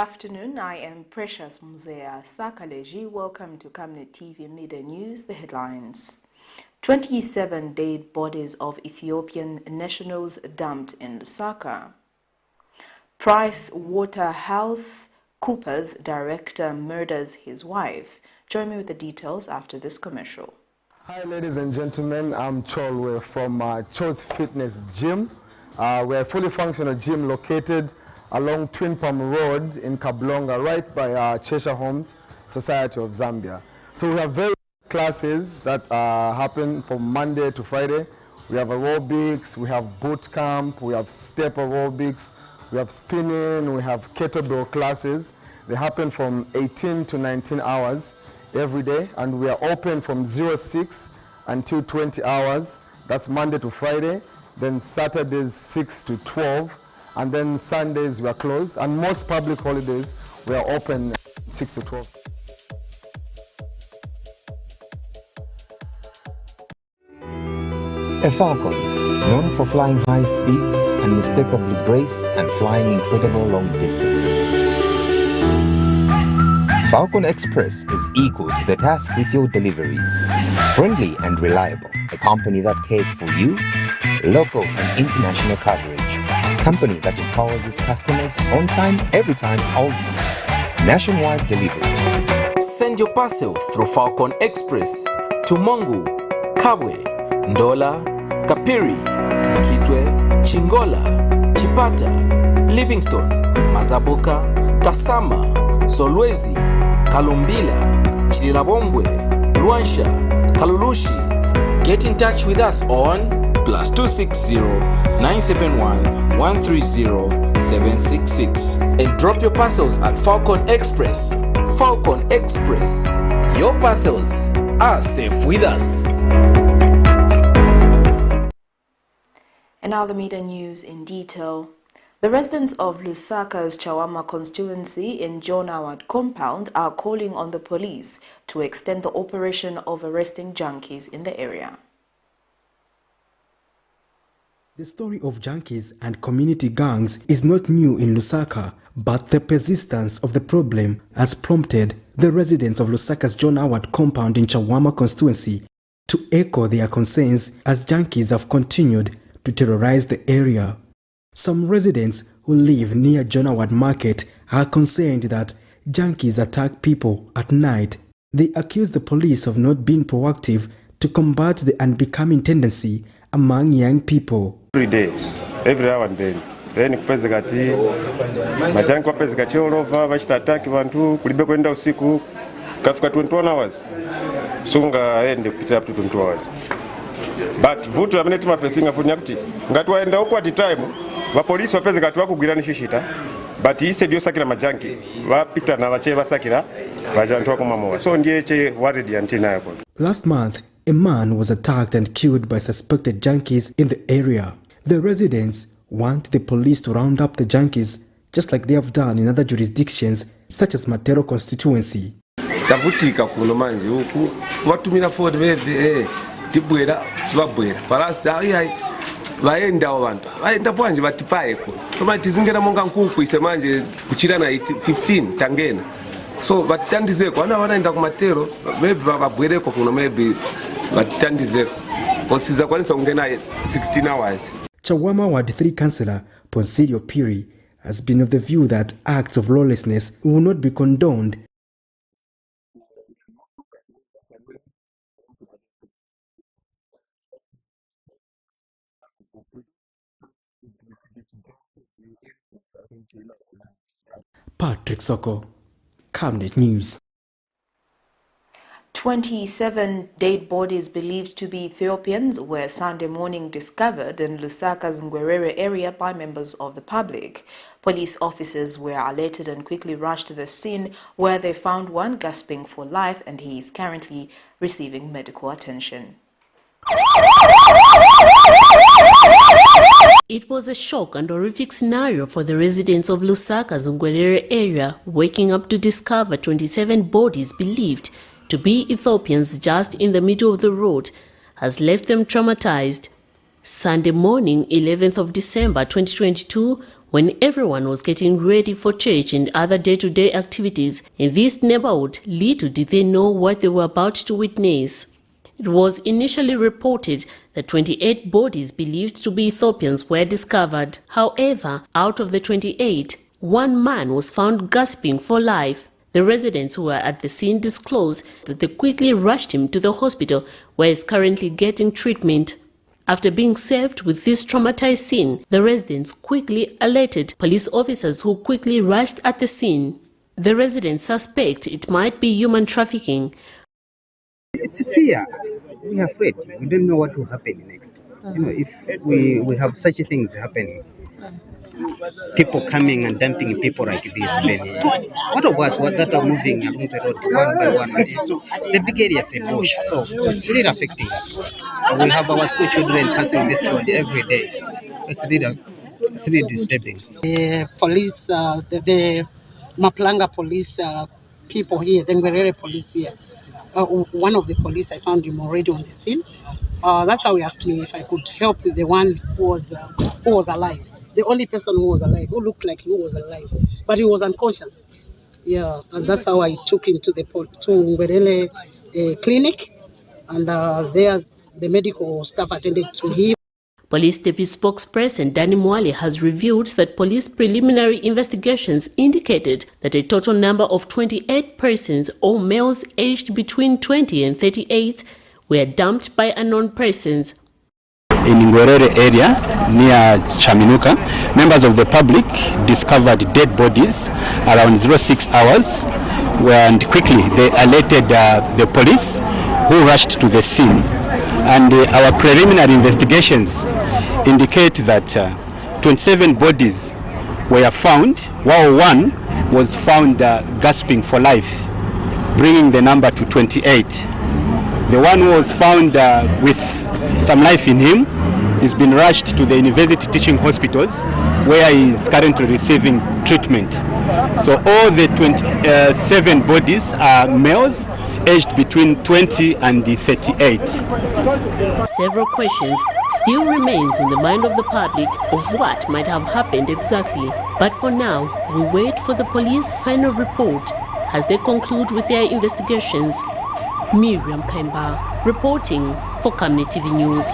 afternoon, I am Precious Mzea Sakaleji. Welcome to Camnet TV Midday News, the headlines. 27 dead bodies of Ethiopian nationals dumped in Lusaka. Price Waterhouse Cooper's director murders his wife. Join me with the details after this commercial. Hi ladies and gentlemen, I'm Cholwe from Cho's Fitness Gym. We're a fully functional gym located along Twin Palm Road in Kablonga, right by Cheshire Homes Society of Zambia. So we have various classes that happen from Monday to Friday. We have aerobics, we have boot camp, we have step aerobics, we have spinning, we have kettlebell classes. They happen from 18 to 19 hours every day, and we are open from 06 until 20 hours. That's Monday to Friday. Then Saturdays 6 to 12. And then Sundays we are closed, and most public holidays we are open 6 to 12. A falcon, known for flying high speeds, unmistakably grace and flying incredible long distances. Falcon Express is equal to the task with your deliveries. Friendly and reliable, a company that cares for you, local and international coverage. Company that empowers its customers on time, every time, all the time. Nationwide delivery. Send your parcel through Falcon Express to Mongu, Kabwe, Ndola, Kapiri, Kitwe, Chingola, Chipata, Livingstone, Mazaboka, Kasama, Solwezi, Kalumbila, Chililabombwe, Luansha, Kalulushi. Get in touch with us on +260 971 130 766 and drop your parcels at Falcon Express. Falcon Express. Your parcels are safe with us. And now the media news in detail. The residents of Lusaka's Chawama constituency in John Howard compound are calling on the police to extend the operation of arresting junkies in the area. The story of junkies and community gangs is not new in Lusaka, but the persistence of the problem has prompted the residents of Lusaka's John Howard compound in Chawama constituency to echo their concerns as junkies have continued to terrorize the area. Some residents who live near John Howard Market are concerned that junkies attack people at night. They accuse the police of not being proactive to combat the unbecoming tendency among young people. Every day, every hour and then kupeze kati majanki wapeze kati all over bachitataki bantu kulibe kwenda usiku kafika 21 hours sunga ende kupita up to 20 hours. But vutu ya minute mafacinga funya kuti ngati waenda huko at time ba police wapeze kati wakugwirana shishita but ise dio sakira majanki wapita na bache basakira bajantu wakomamowa so ndiye che worried antina yako. Last month, a man was attacked and killed by suspected junkies in the area. The residents want the police to round up the junkies just like they have done in other jurisdictions such as Matero constituency. Tavutika kuno manje huku watumira for the tibwera sibabwera parasi ayi vaenda abantu vaenda panje vatipaye ko so matizingera monga nkuku ise manje kuchira na 15 tangena so vatandizeko ana vanaenda ku Matero maybe vabwereko kuno maybe vatandizeko posiza kwanisa ungena 16 hours. Chawama Ward 3 Councillor Ponsilio Piri has been of the view that acts of lawlessness will not be condoned. Patrick Soko, Camnet News. 27 dead bodies believed to be Ethiopians were Sunday morning discovered in Lusaka's Ngwerere area by members of the public. Police officers were alerted and quickly rushed to the scene where they found one gasping for life, and he is currently receiving medical attention. It was a shock and horrific scenario for the residents of Lusaka's Ngwerere area, waking up to discover 27 bodies believed to be Ethiopians just in the middle of the road has left them traumatized. Sunday morning, 11th of December 2022, when everyone was getting ready for church and other day-to-day activities in this neighborhood. Little did they know what they were about to witness. It was initially reported that 28 bodies believed to be Ethiopians were discovered. However, out of the 28, one man was found gasping for life. The residents who were at the scene disclosed that they quickly rushed him to the hospital where he is currently getting treatment. After being served with this traumatized scene, the residents quickly alerted police officers who quickly rushed at the scene. The residents suspect it might be human trafficking. It's fear. We are afraid. We don't know what will happen next. If we have such things happening, people coming and dumping people like this, then what of us that are moving along the road one by one? So the big area is a bush, so it's really affecting us. We have our school children passing this road every day, so it's really disturbing. The police, the Maplanga police people here, the Ngwerere police here. One of the police, I found him already on the scene. That's how he asked me if I could help with the one who was alive. The only person who was alive, who looked like he was alive, but he was unconscious. Yeah, and that's how I took him to Ngwerere clinic, and there the medical staff attended to him. Police Deputy Spokesperson Danny Mwale has revealed that police preliminary investigations indicated that a total number of 28 persons, all males aged between 20 and 38, were dumped by unknown persons. In Ngwerere area near Chaminuka, members of the public discovered dead bodies around 06 hours, and quickly they alerted the police, who rushed to the scene. And our preliminary investigations indicate that 27 bodies were found, while one was found gasping for life, bringing the number to 28. The one who was found with some life in him has been rushed to the university teaching hospitals, where he is currently receiving treatment. So all the 27 bodies are males aged between 20 and 38. Several questions still remains in the mind of the public of what might have happened exactly. But for now, we wait for the police final report as they conclude with their investigations. Miriam Kaimba reporting for Camnet TV News.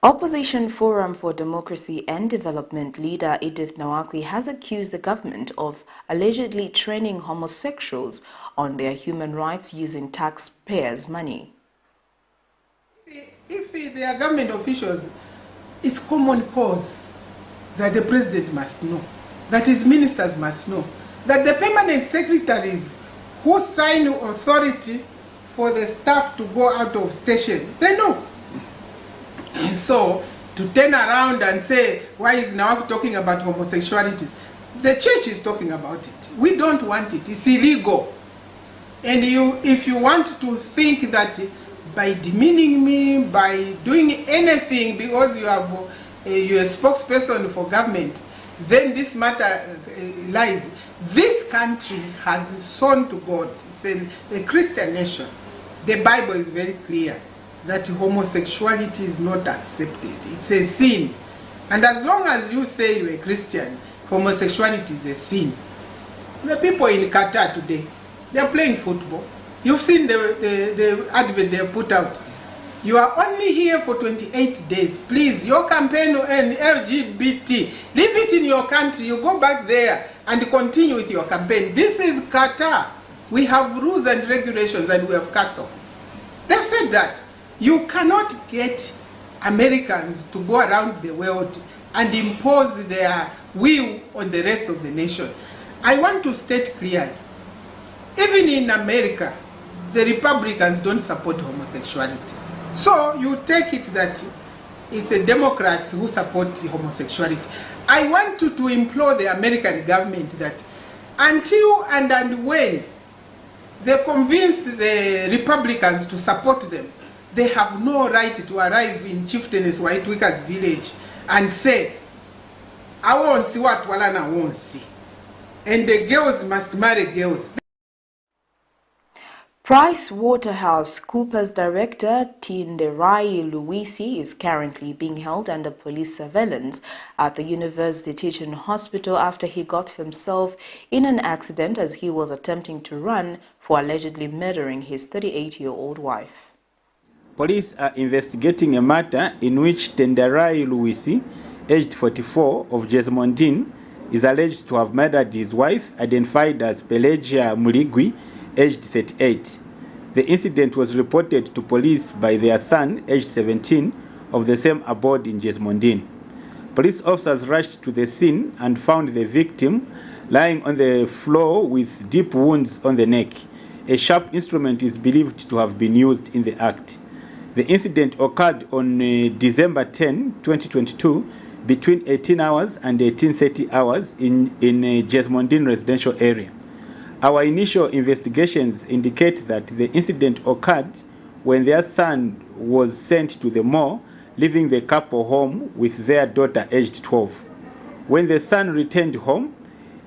Opposition Forum for Democracy and Development leader Edith Nawakwi has accused the government of allegedly training homosexuals on their human rights using taxpayers' money. If they are government officials, it's common cause that the president must know, that his ministers must know, that the permanent secretaries who sign authority for the staff to go out of station, they know. So, to turn around and say, why is now talking about homosexualities? The church is talking about it. We don't want it. It's illegal. And if you want to think that by demeaning me, by doing anything because you're a spokesperson for government, then this matter lies. This country has sown to God. It's a Christian nation. The Bible is very clear that homosexuality is not accepted. It's a sin. And as long as you say you're a Christian, homosexuality is a sin. The people in Qatar today, they're playing football. You've seen the advert they put out. You are only here for 28 days. Please, your campaign and LGBT, leave it in your country. You go back there and continue with your campaign. This is Qatar. We have rules and regulations and we have customs. They said that. You cannot get Americans to go around the world and impose their will on the rest of the nation. I want to state clearly, even in America, the Republicans don't support homosexuality. So you take it that it's the Democrats who support homosexuality. I want to implore the American government that until and when they convince the Republicans to support them, they have no right to arrive in Chieftainess White Wicker's village and say, I won't see what Walana won't see. And the girls must marry girls. PricewaterhouseCoopers director Tinderai Luisi is currently being held under police surveillance at the University Teaching Hospital after he got himself in an accident as he was attempting to run for allegedly murdering his 38-year-old wife. Police are investigating a matter in which Tinderai Luisi, aged 44, of Jesmondin, is alleged to have murdered his wife, identified as Pelagia Muligwi, aged 38. The incident was reported to police by their son, aged 17, of the same abode in Jesmondin. Police officers rushed to the scene and found the victim lying on the floor with deep wounds on the neck. A sharp instrument is believed to have been used in the act. The incident occurred on December 10, 2022, between 18 hours and 18:30 hours in Jesmondin residential area. Our initial investigations indicate that the incident occurred when their son was sent to the mall, leaving the couple home with their daughter aged 12. When the son returned home,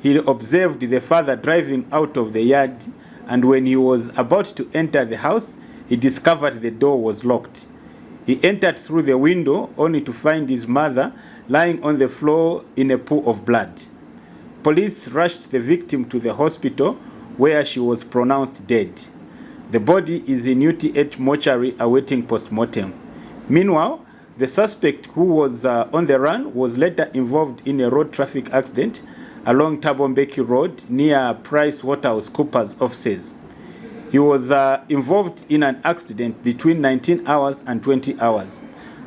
he observed the father driving out of the yard, and when he was about to enter the house, he discovered the door was locked. He entered through the window only to find his mother lying on the floor in a pool of blood. Police rushed the victim to the hospital where she was pronounced dead. The body is in UTH mortuary awaiting post-mortem. Meanwhile, the suspect who was on the run was later involved in a road traffic accident along Tabombeki Road near PricewaterhouseCoopers offices. He was involved in an accident between 19 hours and 20 hours.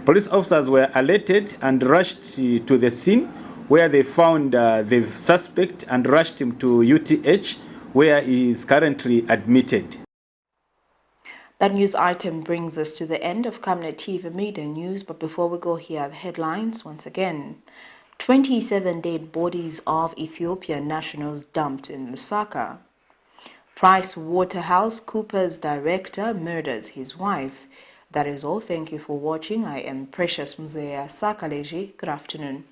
Police officers were alerted and rushed to the scene where they found the suspect and rushed him to UTH, where he is currently admitted. That news item brings us to the end of Camnet TV Midday News, but before we go, here are the headlines once again. 27 dead bodies of Ethiopian nationals dumped in Lusaka. PricewaterhouseCoopers director murders his wife. That is all. Thank you for watching. I am Precious Mzea Sakaleji. Good afternoon.